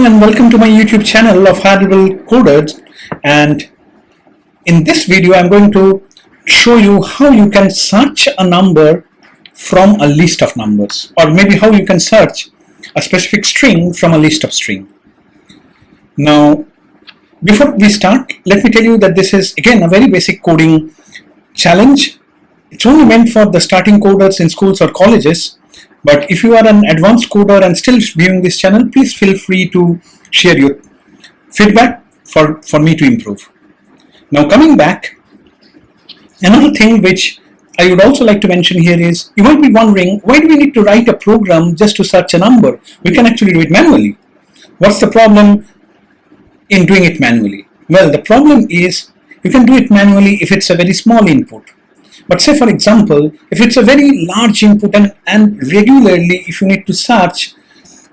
and welcome to my YouTube channel of Hardware Coders. And in this video I'm going to show you how you can search a number from a list of numbers, or maybe how you can search a specific string from a list of string. Now before we start, let me tell you that this is again a very basic coding challenge. It's only meant for the starting coders in schools or colleges. But if you are an advanced coder and still viewing this channel, please feel free to share your feedback for me to improve. Now coming back, another thing which I would also like to mention here is, you might be wondering, why do we need to write a program just to search a number? We can actually do it manually. What's the problem in doing it manually? Well, the problem is you can do it manually if it's a very small input. But say for example, if it's a very large input and regularly if you need to search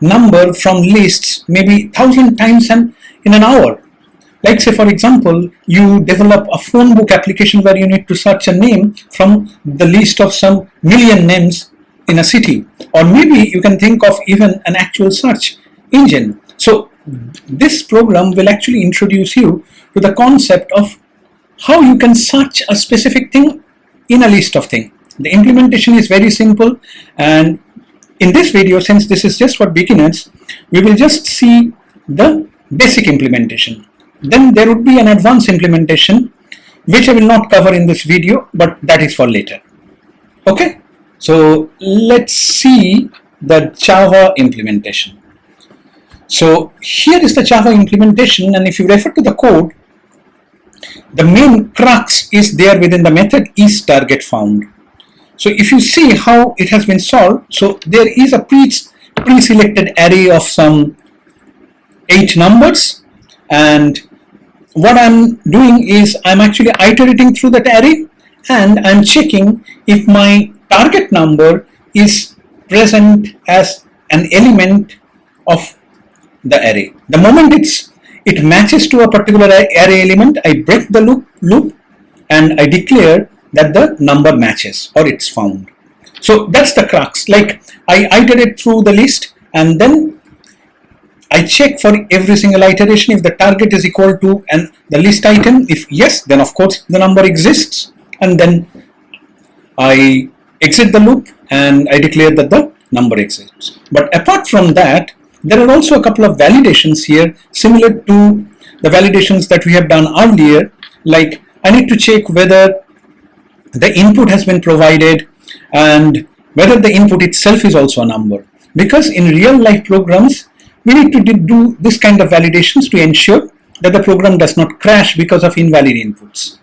number from lists maybe 1,000 times in an hour. Like say for example, you develop a phone book application where you need to search a name from the list of some million names in a city. Or maybe you can think of even an actual search engine. So this program will actually introduce you to the concept of how you can search a specific thing in a list of things. The implementation is very simple, and in this video, since this is just for beginners, we will just see the basic implementation. Then there would be an advanced implementation which I will not cover in this video, but that is for later. Okay, so let's see the Java implementation. So here is the Java implementation, and if you refer to the code, the main crux is there within the method isTargetFound. So if you see how it has been solved, so there is a pre-selected array of some 8 numbers, and what I'm doing is I'm actually iterating through that array and I'm checking if my target number is present as an element of the array. The moment it matches to a particular array element, I break the loop and I declare that the number matches or it's found. So that's the crux. Like I iterate through the list and then I check for every single iteration if the target is equal to the list item. If yes, then of course the number exists, and then I exit the loop and I declare that the number exists. But apart from that, there are also a couple of validations here similar to the validations that we have done earlier. Like I need to check whether the input has been provided and whether the input itself is also a number. Because in real life programs, we need to do this kind of validations to ensure that the program does not crash because of invalid inputs.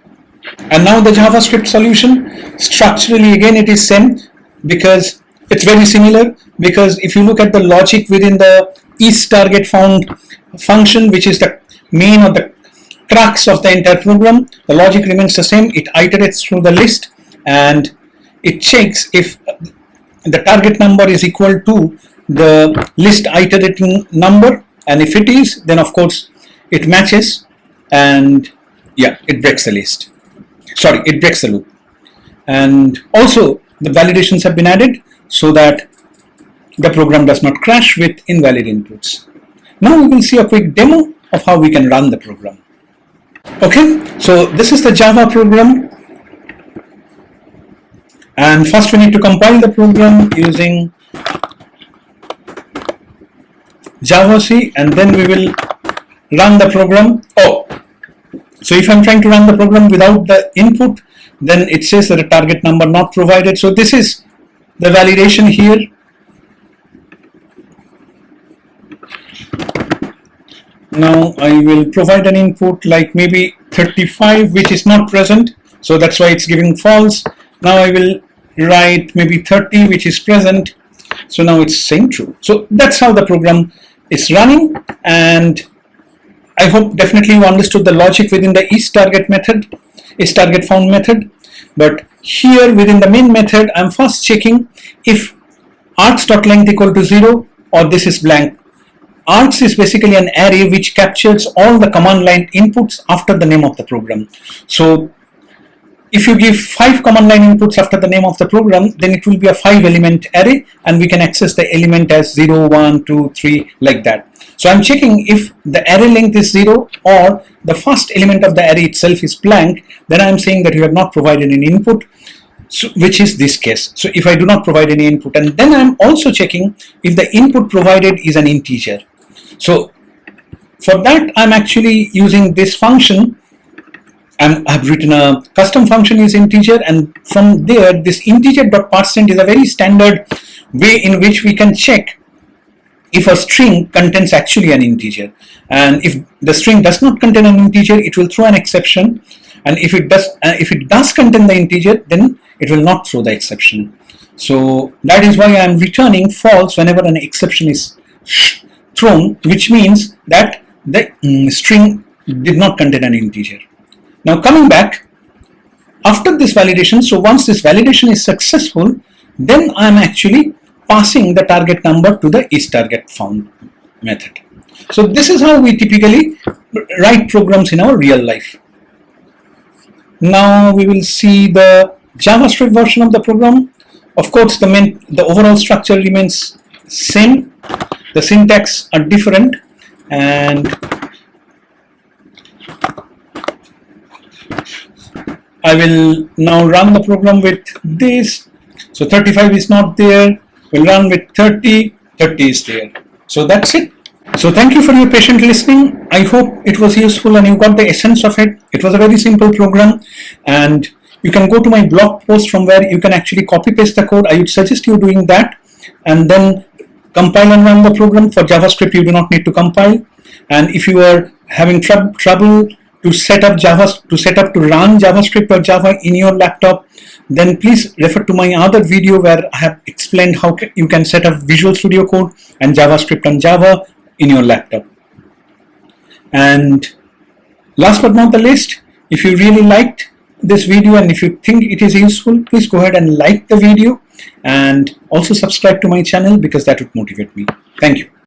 And now the JavaScript solution, structurally again it is same, because it's very similar, because if you look at the logic within the isTargetFound function, which is the main or the crux of the entire program, the logic remains the same. It iterates through the list and it checks if the target number is equal to the list iterating number, and if it is, then of course it matches and yeah, it breaks the list. Sorry, it breaks the loop. And also the validations have been added so that the program does not crash with invalid inputs. Now we will see a quick demo of how we can run the program. Okay, so this is the Java program, and first we need to compile the program using Javac, and then we will run the program. So if I'm trying to run the program without the input, then it says that a target number not provided. So this is the validation here. Now I will provide an input like maybe 35, which is not present, so that's why it's giving false. Now I will write maybe 30, which is present, so now it's saying true. So that's how the program is running, and I hope definitely you understood the logic within the isTargetFound method. But here within the main method, I'm first checking if args.length equal to 0 or this is blank. Args is basically an array which captures all the command line inputs after the name of the program. So if you give 5 command line inputs after the name of the program, then it will be a 5 element array, and we can access the element as 0, 1, 2, 3 like that. So I'm checking if the array length is 0 or the first element of the array itself is blank, then I'm saying that you have not provided any input, so, which is this case. So if I do not provide any input, and then I'm also checking if the input provided is an integer. So for that, I'm actually using this function. I've written a custom function is integer, and from there this integer.parseInt is a very standard way in which we can check if a string contains actually an integer, and if the string does not contain an integer, it will throw an exception, and if it does contain the integer, then it will not throw the exception. So that is why I am returning false whenever an exception is thrown, which means that the string did not contain an integer. Now coming back, after this validation, so once this validation is successful, then I am actually passing the target number to the isTargetFound method. So this is how we typically write programs in our real life. Now we will see the JavaScript version of the program. Of course, the overall structure remains same. The syntax are different, and I will now run the program with this. So 35 is not there. We'll run with 30. 30 is there. So that's it. So thank you for your patient listening. I hope it was useful and you got the essence of it. It was a very simple program, and you can go to my blog post from where you can actually copy paste the code. I would suggest you doing that, and then compile and run the program. For JavaScript, you do not need to compile. And if you are having trouble to set up to run JavaScript or Java in your laptop, then please refer to my other video where I have explained how you can set up Visual Studio Code and JavaScript on Java in your laptop. And last but not the least, if you really liked this video and if you think it is useful, please go ahead and like the video and also subscribe to my channel, because that would motivate me. Thank you.